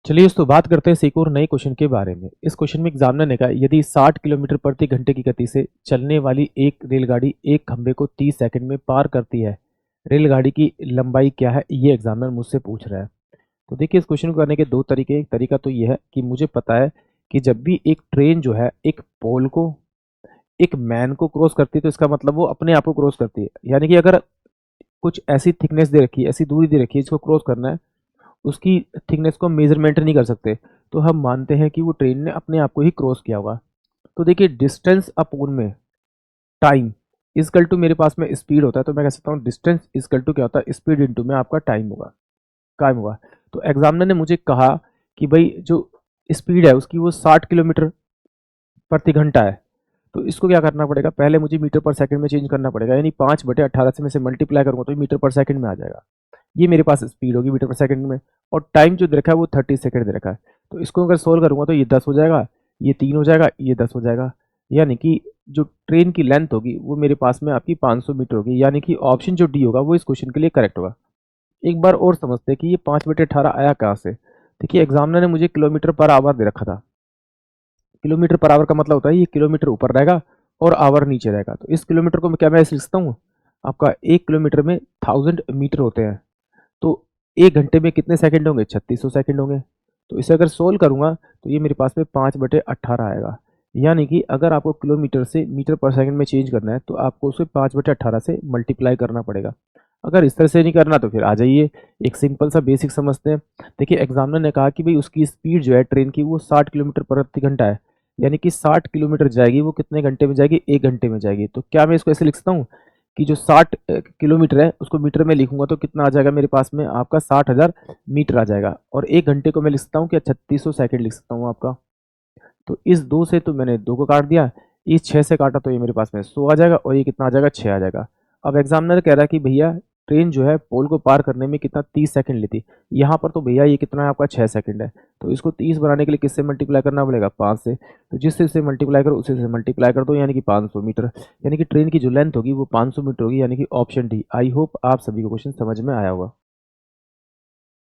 चलिए दोस्तों बात करते हैं एक और नए क्वेश्चन के बारे में। इस क्वेश्चन में एग्जामिनर ने कहा यदि 60 किलोमीटर प्रति घंटे की गति से चलने वाली एक रेलगाड़ी एक खंभे को 30 सेकंड में पार करती है, रेलगाड़ी की लंबाई क्या है, ये एग्जामिनर मुझसे पूछ रहा है। तो देखिए इस क्वेश्चन को करने के दो तरीके। एक तरीका तो ये है कि मुझे पता है कि जब भी एक ट्रेन जो है एक पोल को एक मैन को क्रॉस करती है तो इसका मतलब वो अपने आप को क्रॉस करती है। यानी कि अगर कुछ ऐसी थिकनेस दे रखी है, ऐसी दूरी दे रखी है जिसको क्रॉस करना है, उसकी थिकनेस को मेजरमेंट नहीं कर सकते, तो हम मानते हैं कि वो ट्रेन ने अपने आप को ही क्रॉस किया होगा। तो देखिए डिस्टेंस अपॉन में टाइम इजकल टू मेरे पास में स्पीड होता है, तो मैं कह सकता हूँ डिस्टेंस इजकल टू क्या होता है, स्पीड इंटू में आपका टाइम होगा, कायम होगा। तो एग्जामिनर ने मुझे कहा कि भाई जो स्पीड है उसकी वो 60 किलोमीटर प्रति घंटा है। तो इसको क्या करना पड़ेगा, पहले मुझे मीटर पर सेकंड में चेंज करना पड़ेगा, यानी 5/18 से मैं से मल्टीप्लाई करूंगा तो मीटर पर सेकंड में आ जाएगा। ये मेरे पास स्पीड होगी मीटर पर सेकंड में, और टाइम जो दे रखा है वो 30 सेकंड दे रखा है। तो इसको अगर सोल्व करूंगा तो ये 10 हो जाएगा, ये 3 हो जाएगा, ये 10 हो जाएगा। यानी कि जो ट्रेन की लेंथ होगी वो मेरे पास में आपकी 500 मीटर होगी। यानी कि ऑप्शन जो डी होगा वो इस क्वेश्चन के लिए करेक्ट होगा। एक बार और समझते हैं कि ये 5/18 आया कहाँ से। देखिए एग्जामिनर ने मुझे किलोमीटर पर आवर दे रखा था। किलोमीटर पर आवर का मतलब होता है ये किलोमीटर ऊपर रहेगा और आवर नीचे रहेगा। तो इस किलोमीटर को मैं क्या मैं ऐसे लिख सकता हूँ, आपका 1 किलोमीटर में 1000 मीटर होते हैं। तो 1 घंटे में कितने सेकंड होंगे, 3600 सेकंड होंगे। तो इसे अगर सोल्व करूंगा तो ये मेरे पास में 5/18 आएगा। यानी कि अगर आपको किलोमीटर से मीटर पर सेकंड में चेंज करना है तो आपको उसे 5/18 से मल्टीप्लाई करना पड़ेगा। अगर इस तरह से नहीं करना तो फिर आ जाइए, एक सिंपल सा बेसिक समझते हैं। देखिए एग्जामिनर ने कहा कि भाई उसकी स्पीड जो है ट्रेन की वो 60 किलोमीटर प्रति घंटा है। यानी कि 60 किलोमीटर जाएगी वो कितने घंटे में जाएगी, 1 घंटे में जाएगी। तो क्या मैं इसको ऐसे लिख सकता हूँ कि जो 60 किलोमीटर है उसको मीटर में लिखूंगा तो कितना आ जाएगा मेरे पास में, आपका 60,000 मीटर आ जाएगा। और 1 घंटे को मैं लिख सकता हूँ कि 3600 सेकंड लिख सकता हूँ आपका। तो इस 2 से तो मैंने 2 को काट दिया, इस 6 से काटा तो ये मेरे पास में 100 आ जाएगा, और ये कितना आ जाएगा, 6 आ जाएगा। अब एग्जामिनर कह रहा है कि भैया ट्रेन जो है पोल को पार करने में कितना 30 सेकंड लेती। यहाँ पर तो भैया ये कितना है, आपका 6 सेकंड है। तो इसको 30 बनाने के लिए किससे मल्टीप्लाई करना पड़ेगा, 5 से। तो जिससे इसे मल्टीप्लाई करो उसी से मल्टीप्लाई कर दो, यानी कि 500 मीटर। यानी कि ट्रेन की जो लेंथ होगी वो 500 मीटर होगी, यानी कि ऑप्शन डी। आई होप आप सभी को क्वेश्चन समझ में आया होगा।